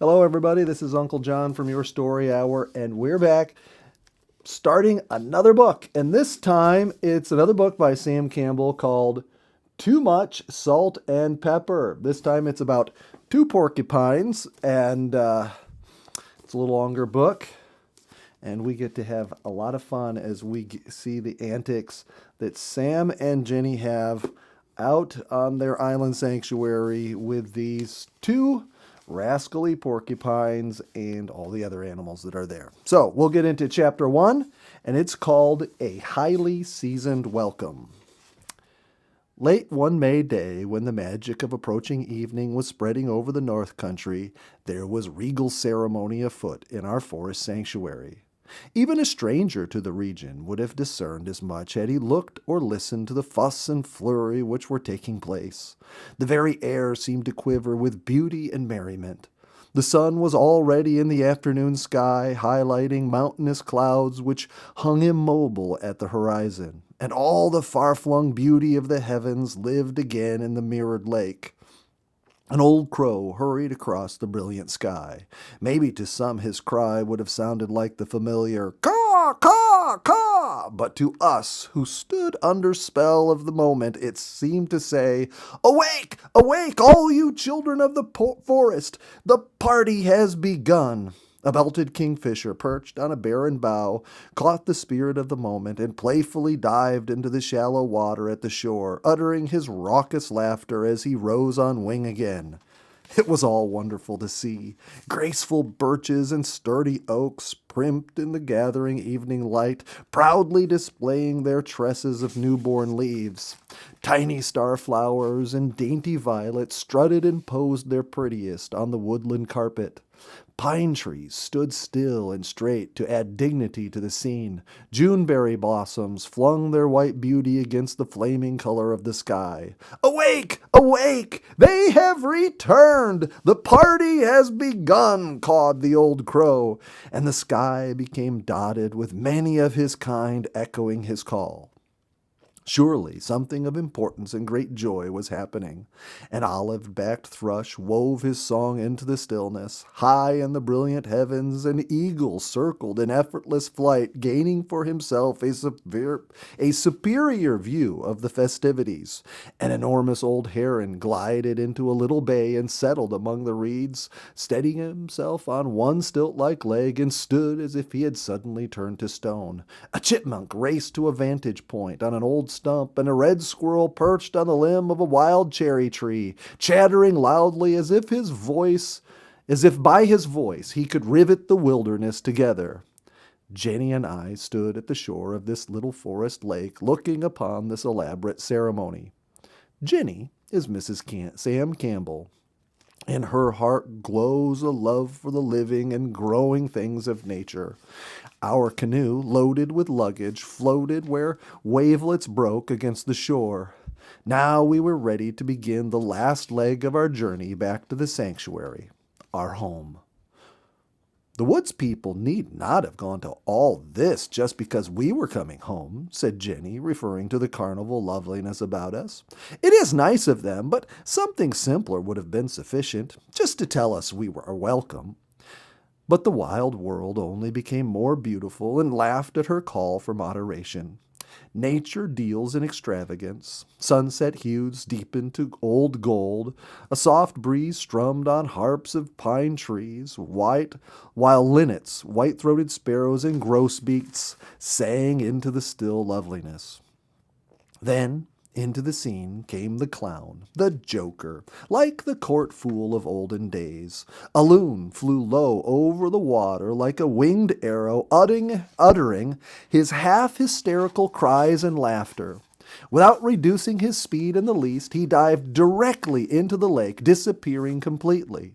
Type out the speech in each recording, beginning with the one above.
Hello, everybody. This is Uncle John from Your Story Hour, and we're back starting another book. And this time it's another book by Sam Campbell called Too Much Salt and Pepper. This time it's about two porcupines, and it's a little longer book. And we get to have a lot of fun as we see the antics that Sam and Jenny have out on their island sanctuary with these two rascally porcupines and all the other animals that are there. So we'll get into chapter one, and it's called A Highly Seasoned Welcome. Late one May day, when the magic of approaching evening was spreading over the North Country, there was regal ceremony afoot in our forest sanctuary. Even a stranger to the region would have discerned as much had he looked or listened to the fuss and flurry which were taking place. The very air seemed to quiver with beauty and merriment. The sun was already in the afternoon sky, highlighting mountainous clouds which hung immobile at the horizon, and all the far-flung beauty of the heavens lived again in the mirrored lake. An old crow hurried across the brilliant sky. Maybe to some his cry would have sounded like the familiar caw, caw, caw, but to us, who stood under spell of the moment, it seemed to say, "Awake, awake, all you children of the forest! The party has begun!" A belted kingfisher perched on a barren bough caught the spirit of the moment and playfully dived into the shallow water at the shore, uttering his raucous laughter as he rose on wing again. It was all wonderful to see. Graceful birches and sturdy oaks, primped in the gathering evening light, proudly displaying their tresses of newborn leaves. Tiny starflowers and dainty violets strutted and posed their prettiest on the woodland carpet. Pine trees stood still and straight to add dignity to the scene. Juneberry blossoms flung their white beauty against the flaming color of the sky. "Awake! Awake! They have returned! The party has begun!" cawed the old crow, and the sky became dotted with many of his kind echoing his call. Surely something of importance and great joy was happening. An olive-backed thrush wove his song into the stillness. High in the brilliant heavens, an eagle circled in effortless flight, gaining for himself a superior view of the festivities. An enormous old heron glided into a little bay and settled among the reeds, steadying himself on one stilt-like leg, and stood as if he had suddenly turned to stone. A chipmunk raced to a vantage point on an old stump, and a red squirrel perched on the limb of a wild cherry tree, chattering loudly as if by his voice he could rivet the wilderness together. Jenny and I stood at the shore of this little forest lake, looking upon this elaborate ceremony. Jenny is Mrs. Sam Campbell. In her heart glows a love for the living and growing things of nature. Our canoe, loaded with luggage, floated where wavelets broke against the shore. Now we were ready to begin the last leg of our journey back to the sanctuary, our home. "The woods people need not have gone to all this just because we were coming home," said Jenny, referring to the carnival loveliness about us. "It is nice of them, but something simpler would have been sufficient, just to tell us we were welcome." But the wild world only became more beautiful and laughed at her call for moderation. Nature deals in extravagance. Sunset hues deepened to old gold. A soft breeze strummed on harps of pine trees, while linnets, white-throated sparrows, and grosbeaks sang into the still loveliness. Then into the scene came the clown, the joker, like the court fool of olden days. A loon flew low over the water like a winged arrow, uttering his half-hysterical cries and laughter. Without reducing his speed in the least, he dived directly into the lake, disappearing completely.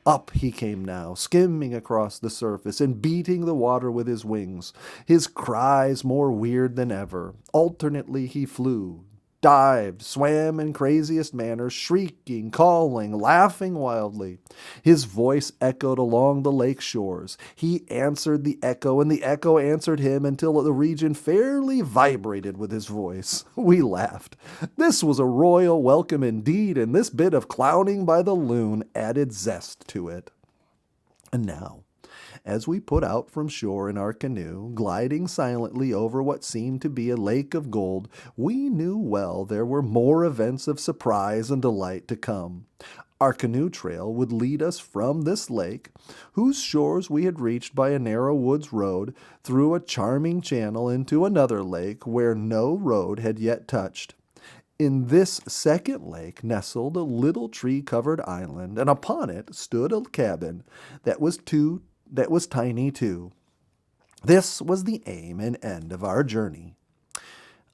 Up he came now, skimming across the surface and beating the water with his wings, his cries more weird than ever. Alternately he flew dived, swam in craziest manners, shrieking, calling, laughing wildly. His voice echoed along the lake shores. He answered the echo, and the echo answered him until the region fairly vibrated with his voice. We laughed. This was a royal welcome indeed, and this bit of clowning by the loon added zest to it. And now, as we put out from shore in our canoe, gliding silently over what seemed to be a lake of gold, we knew well there were more events of surprise and delight to come. Our canoe trail would lead us from this lake, whose shores we had reached by a narrow woods road, through a charming channel into another lake where no road had yet touched. In this second lake nestled a little tree-covered island, and upon it stood a cabin that was tiny too. This was the aim and end of our journey.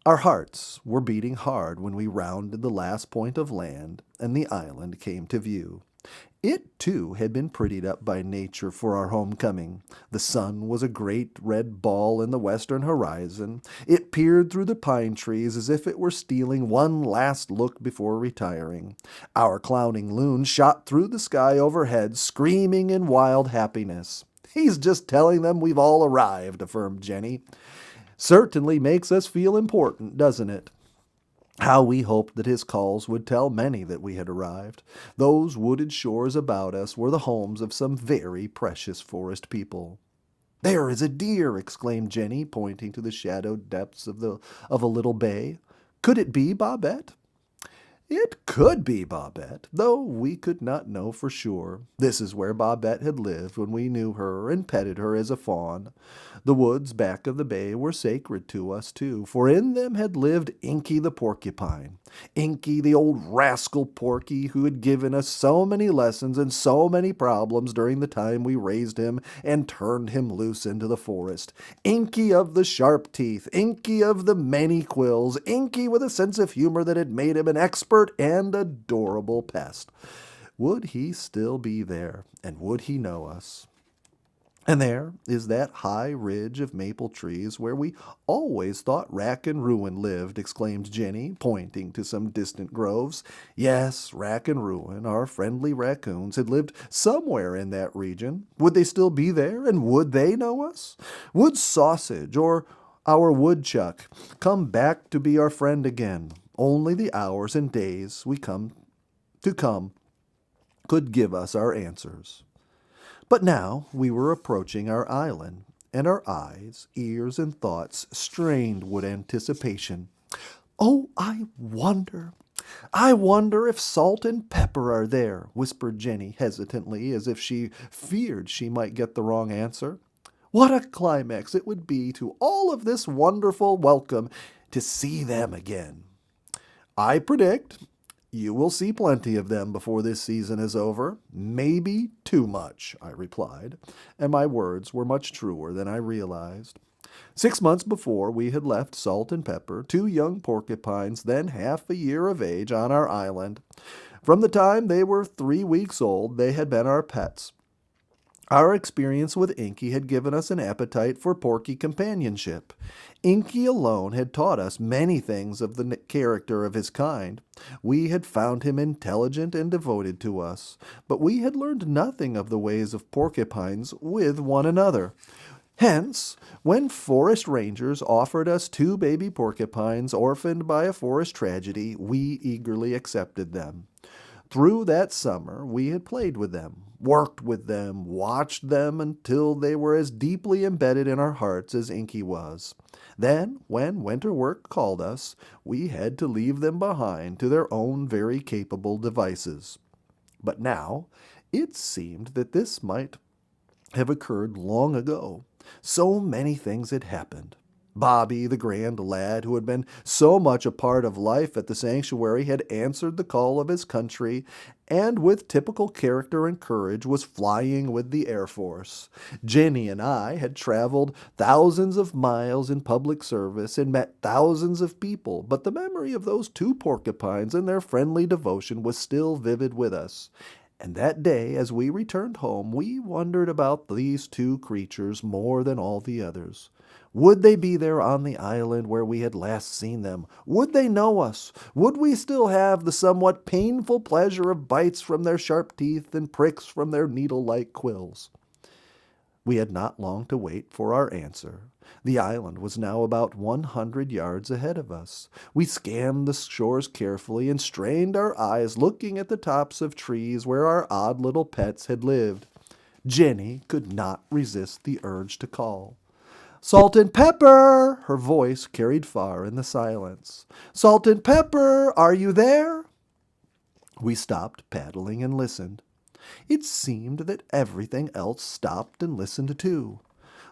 Our hearts were beating hard when we rounded the last point of land and the island came to view. It, too, had been prettied up by nature for our homecoming. The sun was a great red ball in the western horizon. It peered through the pine trees as if it were stealing one last look before retiring. Our clowning loon shot through the sky overhead, screaming in wild happiness. "He's just telling them we've all arrived," affirmed Jenny. "Certainly makes us feel important, doesn't it?" How we hoped that his calls would tell many that we had arrived. Those wooded shores about us were the homes of some very precious forest people. "There is a deer!" exclaimed Jenny, pointing to the shadowed depths of a little bay. "Could it be Babette?" It could be Babette, though we could not know for sure. This is where Babette had lived when we knew her and petted her as a fawn. The woods back of the bay were sacred to us, too, for in them had lived Inky the porcupine. Inky, the old rascal porky who had given us so many lessons and so many problems during the time we raised him and turned him loose into the forest. Inky of the sharp teeth, Inky of the many quills, Inky with a sense of humor that had made him an expert and adorable pest. Would he still be there, and would he know us? And there is that high ridge of maple trees where we always thought Rack and Ruin lived, exclaimed Jenny, pointing to some distant groves. Yes, Rack and Ruin, our friendly raccoons, had lived somewhere in that region. Would they still be there, and would they know us? Would Sausage or our woodchuck come back to be our friend again? Only the hours and days we come could give us our answers. But now we were approaching our island, and our eyes, ears, and thoughts strained with anticipation. "Oh, I wonder if Salt and Pepper are there," whispered Jenny hesitantly, as if she feared she might get the wrong answer. What a climax it would be to all of this wonderful welcome to see them again. "I predict you will see plenty of them before this season is over. Maybe too much," I replied, and my words were much truer than I realized. 6 months before we had left Salt and Pepper, 2 young porcupines, then half a year of age, on our island. From the time they were 3 weeks old, they had been our pets. Our experience with Inky had given us an appetite for porky companionship. Inky alone had taught us many things of the character of his kind. We had found him intelligent and devoted to us, but we had learned nothing of the ways of porcupines with one another. Hence, when forest rangers offered us 2 baby porcupines orphaned by a forest tragedy, we eagerly accepted them. Through that summer, we had played with them, worked with them, watched them until they were as deeply embedded in our hearts as Inky was. Then, when winter work called us, we had to leave them behind to their own very capable devices. But now, it seemed that this might have occurred long ago. So many things had happened. Bobby, the grand lad who had been so much a part of life at the sanctuary, had answered the call of his country, and with typical character and courage was flying with the Air Force. Jenny and I had traveled thousands of miles in public service and met thousands of people, but the memory of those 2 porcupines and their friendly devotion was still vivid with us. And that day, as we returned home, we wondered about these two creatures more than all the others. Would they be there on the island where we had last seen them? Would they know us? Would we still have the somewhat painful pleasure of bites from their sharp teeth and pricks from their needle-like quills? We had not long to wait for our answer. The island was now about 100 yards ahead of us. We scanned the shores carefully and strained our eyes looking at the tops of trees where our odd little pets had lived. Jenny could not resist the urge to call. "Salt and Pepper!" Her voice carried far in the silence. "Salt and Pepper, are you there?" We stopped paddling and listened. It seemed that everything else stopped and listened too.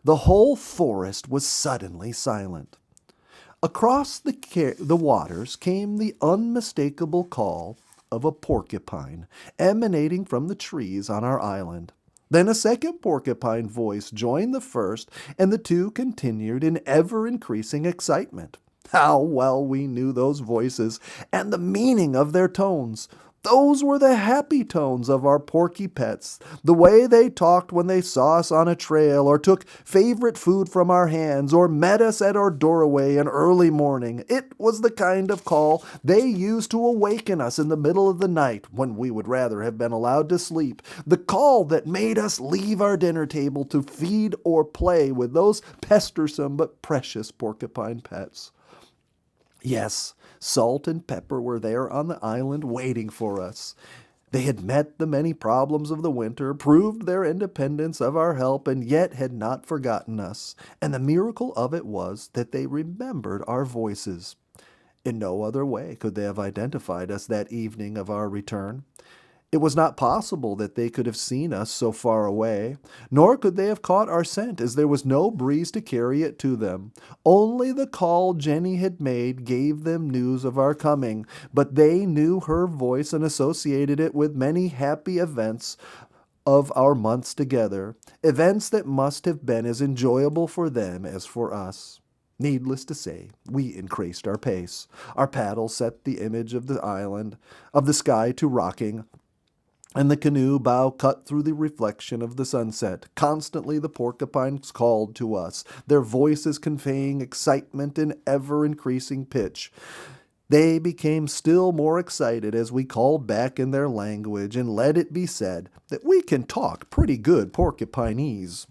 The whole forest was suddenly silent. Across the waters came the unmistakable call of a porcupine, emanating from the trees on our island. Then a second porcupine voice joined the first, and the two continued in ever-increasing excitement. How well we knew those voices and the meaning of their tones. Those were the happy tones of our porky pets, the way they talked when they saw us on a trail or took favorite food from our hands or met us at our doorway in early morning. It was the kind of call they used to awaken us in the middle of the night when we would rather have been allowed to sleep, the call that made us leave our dinner table to feed or play with those pestersome but precious porcupine pets. Yes, Salt and Pepper were there on the island waiting for us. They had met the many problems of the winter, proved their independence of our help, and yet had not forgotten us. And the miracle of it was that they remembered our voices. In no other way could they have identified us that evening of our return. It was not possible that they could have seen us so far away, nor could they have caught our scent, as there was no breeze to carry it to them. Only the call Jenny had made gave them news of our coming, but they knew her voice and associated it with many happy events of our months together, events that must have been as enjoyable for them as for us. Needless to say, we increased our pace. Our paddle set the image of the island, of the sky to rocking, and the canoe bow cut through the reflection of the sunset. Constantly the porcupines called to us, their voices conveying excitement in ever-increasing pitch. They became still more excited as we called back in their language, and let it be said that we can talk pretty good porcupinese.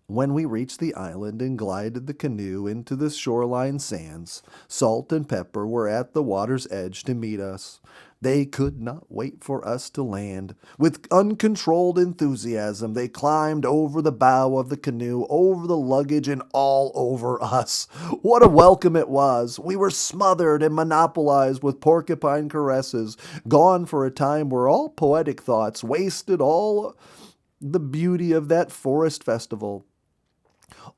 When we reached the island and glided the canoe into the shoreline sands, Salt and Pepper were at the water's edge to meet us. They could not wait for us to land. With uncontrolled enthusiasm, they climbed over the bow of the canoe, over the luggage, and all over us. What a welcome it was! We were smothered and monopolized with porcupine caresses. Gone for a time were all poetic thoughts, wasted all the beauty of that forest festival.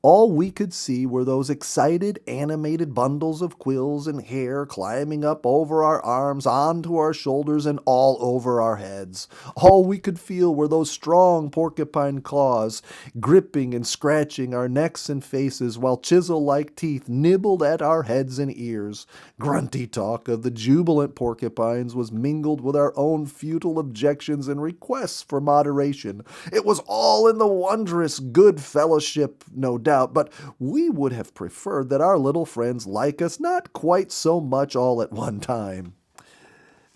All we could see were those excited, animated bundles of quills and hair climbing up over our arms, onto our shoulders, and all over our heads. All we could feel were those strong porcupine claws, gripping and scratching our necks and faces, while chisel-like teeth nibbled at our heads and ears. Grunty talk of the jubilant porcupines was mingled with our own futile objections and requests for moderation. It was all in the wondrous good fellowship, no doubt, but we would have preferred that our little friends like us not quite so much all at one time.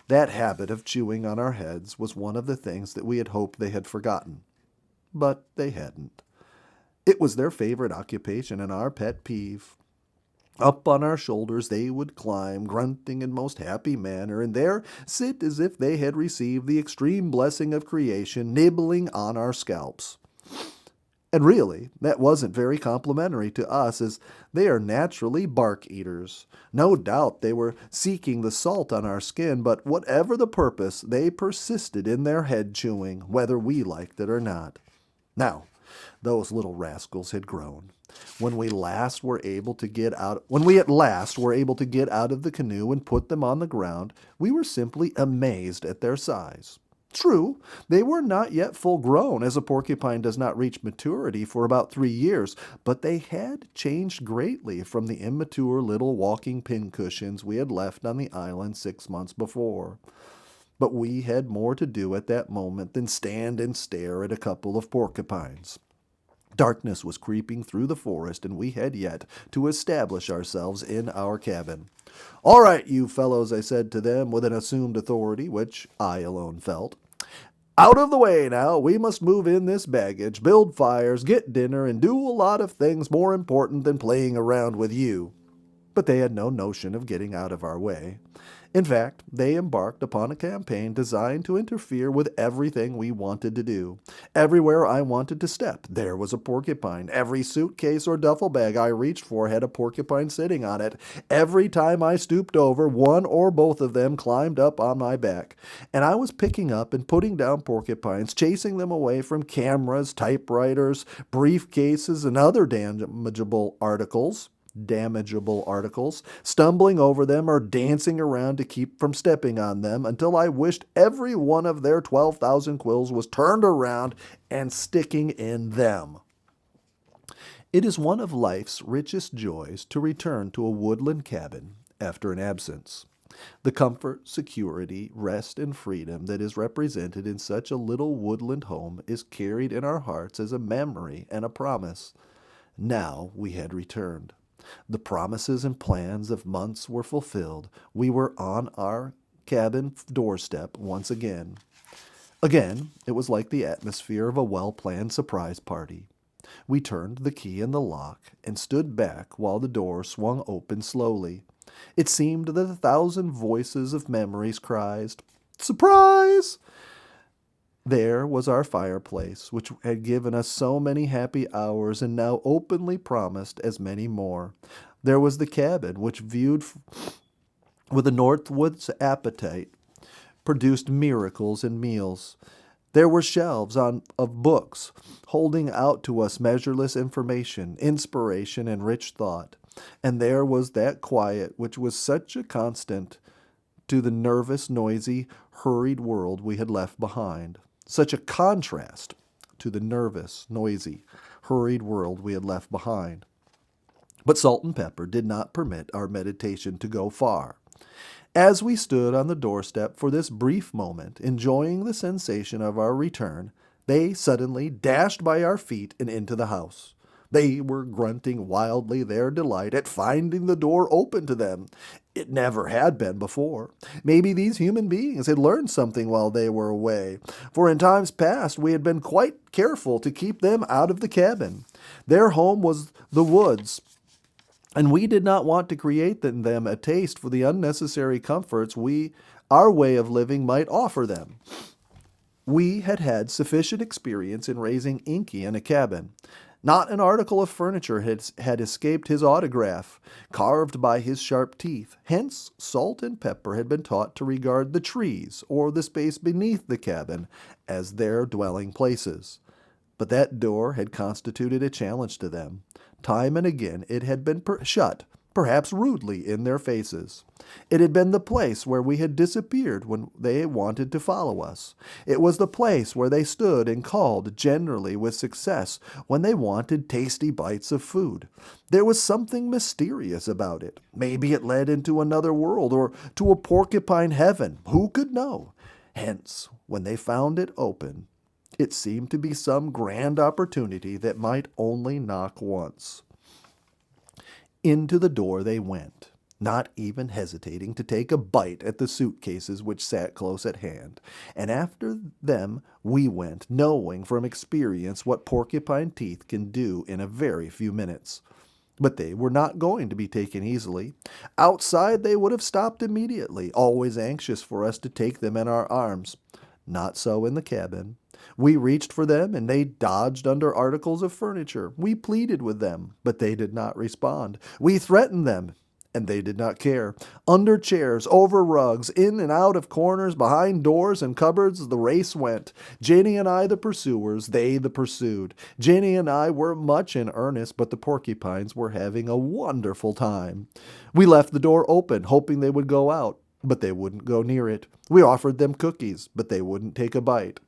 That habit of chewing on our heads was one of the things that we had hoped they had forgotten. But they hadn't. It was their favorite occupation and our pet peeve. Up on our shoulders they would climb, grunting in most happy manner, and there sit as if they had received the extreme blessing of creation, nibbling on our scalps. And really, that wasn't very complimentary to us, as they are naturally bark eaters. No doubt they were seeking the salt on our skin, but whatever the purpose, they persisted in their head chewing, whether we liked it or not. Now, those little rascals had grown. When we at last were able to get out of the canoe and put them on the ground, we were simply amazed at their size. True, they were not yet full grown, as a porcupine does not reach maturity for about 3 years, but they had changed greatly from the immature little walking pincushions we had left on the island 6 months before. But we had more to do at that moment than stand and stare at a couple of porcupines. Darkness was creeping through the forest, and we had yet to establish ourselves in our cabin. "All right, you fellows," I said to them with an assumed authority which I alone felt. "Out of the way now. We must move in this baggage, build fires, get dinner, and do a lot of things more important than playing around with you." But they had no notion of getting out of our way. In fact, they embarked upon a campaign designed to interfere with everything we wanted to do. Everywhere I wanted to step, there was a porcupine. Every suitcase or duffel bag I reached for had a porcupine sitting on it. Every time I stooped over, one or both of them climbed up on my back. And I was picking up and putting down porcupines, chasing them away from cameras, typewriters, briefcases, and other damageable articles, stumbling over them or dancing around to keep from stepping on them until I wished every one of their 12,000 quills was turned around and sticking in them. It is one of life's richest joys to return to a woodland cabin after an absence. The comfort, security, rest, and freedom that is represented in such a little woodland home is carried in our hearts as a memory and a promise. Now we had returned. The promises and plans of months were fulfilled. We were on our cabin doorstep once again. Again, it was like the atmosphere of a well-planned surprise party. We turned the key in the lock and stood back while the door swung open slowly. It seemed that 1,000 voices of memories cried, "Surprise!" There was our fireplace, which had given us so many happy hours and now openly promised as many more. There was the cabin, which viewed with a Northwood's appetite, produced miracles in meals. There were shelves of books, holding out to us measureless information, inspiration, and rich thought. And there was that quiet which was such a constant to the nervous, noisy, hurried world we had left behind. Such a contrast to the nervous, noisy, hurried world we had left behind. But salt and pepper did not permit our meditation to go far. As we stood on the doorstep for this brief moment, enjoying the sensation of our return, they suddenly dashed by our feet and into the house. They were grunting wildly their delight at finding the door open to them. It never had been before. Maybe these human beings had learned something while they were away, for in times past we had been quite careful to keep them out of the cabin. Their home was the woods, and we did not want to create in them a taste for the unnecessary comforts our way of living might offer them. We had had sufficient experience in raising Inky in a cabin. Not an article of furniture had escaped his autograph, carved by his sharp teeth. Hence, Salt and Pepper had been taught to regard the trees or the space beneath the cabin as their dwelling places. But that door had constituted a challenge to them. Time and again it had been shut, perhaps rudely, in their faces. It had been the place where we had disappeared when they wanted to follow us. It was the place where they stood and called, generally with success, when they wanted tasty bites of food. There was something mysterious about it. Maybe it led into another world or to a porcupine heaven. Who could know? Hence, when they found it open, it seemed to be some grand opportunity that might only knock once. Into the door they went, not even hesitating to take a bite at the suitcases which sat close at hand. And after them we went, knowing from experience what porcupine teeth can do in a very few minutes. But they were not going to be taken easily. Outside they would have stopped immediately, always anxious for us to take them in our arms. Not so in the cabin. We reached for them, and they dodged under articles of furniture. We pleaded with them, but they did not respond. We threatened them, and they did not care. Under chairs, over rugs, in and out of corners, behind doors and cupboards, the race went. Jenny and I the pursuers, they the pursued. Jenny and I were much in earnest, but the porcupines were having a wonderful time. We left the door open, hoping they would go out, but they wouldn't go near it. We offered them cookies, but they wouldn't take a bite.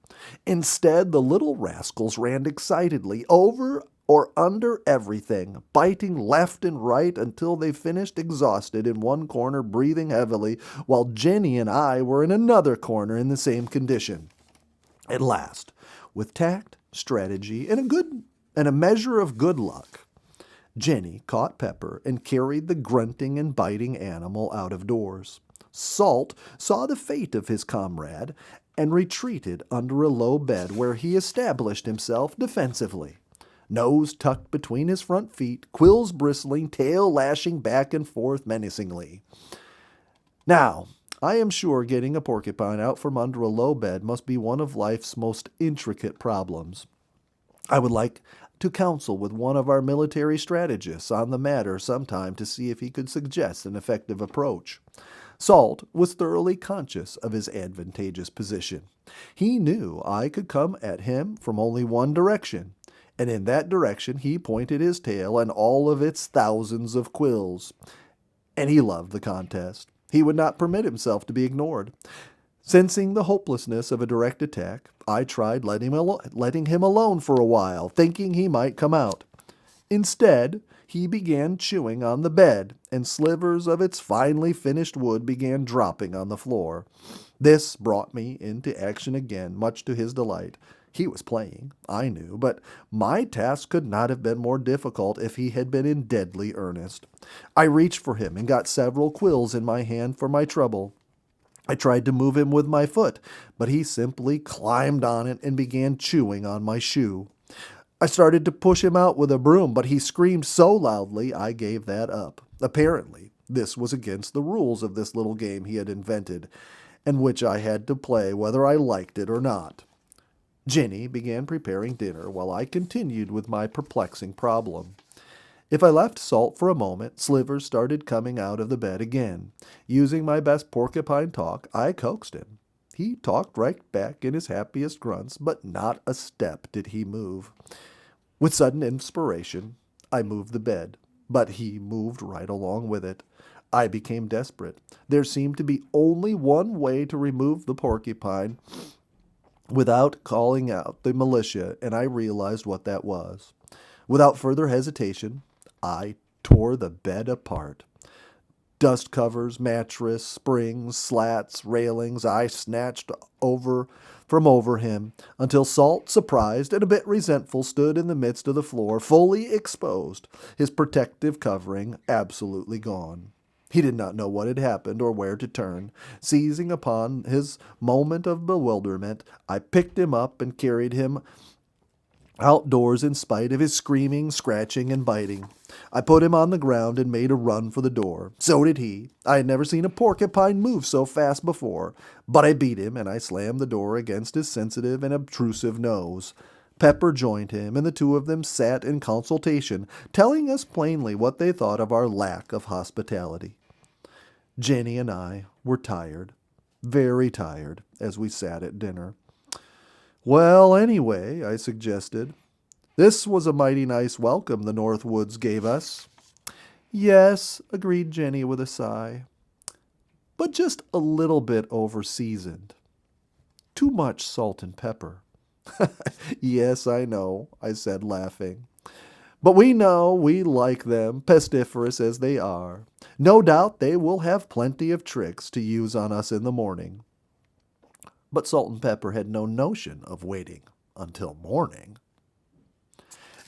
Instead, the little rascals ran excitedly over or under everything, biting left and right until they finished exhausted in one corner, breathing heavily, while Jenny and I were in another corner in the same condition. At last, with tact, strategy, and a measure of good luck, Jenny caught Pepper and carried the grunting and biting animal out of doors. Salt saw the fate of his comrade and retreated under a low bed where he established himself defensively. Nose tucked between his front feet, quills bristling, tail lashing back and forth menacingly. Now, I am sure getting a porcupine out from under a low bed must be one of life's most intricate problems. I would like to counsel with one of our military strategists on the matter sometime to see if he could suggest an effective approach. Salt was thoroughly conscious of his advantageous position. He knew I could come at him from only one direction, and in that direction he pointed his tail and all of its thousands of quills. And he loved the contest. He would not permit himself to be ignored. Sensing the hopelessness of a direct attack, I tried letting him alone for a while, thinking he might come out. Instead, he began chewing on the bed, and slivers of its finely finished wood began dropping on the floor. This brought me into action again, much to his delight. He was playing, I knew, but my task could not have been more difficult if he had been in deadly earnest. I reached for him and got several quills in my hand for my trouble. I tried to move him with my foot, but he simply climbed on it and began chewing on my shoe. I started to push him out with a broom, but he screamed so loudly I gave that up. Apparently, this was against the rules of this little game he had invented, and which I had to play whether I liked it or not. Jenny began preparing dinner while I continued with my perplexing problem. If I left Salt for a moment, Slivers started coming out of the bed again. Using my best porcupine talk, I coaxed him. He talked right back in his happiest grunts, but not a step did he move. With sudden inspiration, I moved the bed, but he moved right along with it. I became desperate. There seemed to be only one way to remove the porcupine without calling out the militia, and I realized what that was. Without further hesitation, I tore the bed apart. Dust covers, mattress, springs, slats, railings, I snatched from over him, until Salt, surprised and a bit resentful, stood in the midst of the floor, fully exposed, his protective covering absolutely gone. He did not know what had happened or where to turn. Seizing upon his moment of bewilderment, I picked him up and carried him outdoors in spite of his screaming, scratching, and biting. I put him on the ground and made a run for the door. So did he. I had never seen a porcupine move so fast before, but I beat him and I slammed the door against his sensitive and obtrusive nose. Pepper joined him, and the two of them sat in consultation, telling us plainly what they thought of our lack of hospitality. Jenny and I were tired, very tired, as we sat at dinner. Well, anyway, I suggested, this was a mighty nice welcome the North Woods gave us. Yes, agreed Jenny with a sigh, but just a little bit over-seasoned. Too much salt and pepper. Yes, I know, I said, laughing. But we know we like them, pestiferous as they are. No doubt they will have plenty of tricks to use on us in the morning. But Salt and Pepper had no notion of waiting until morning.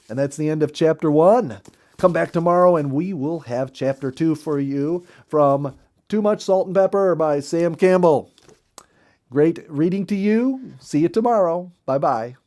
And that's the end of Chapter 1. Come back tomorrow and we will have Chapter 2 for you from Too Much Salt and Pepper by Sam Campbell. Great reading to you. See you tomorrow. Bye-bye.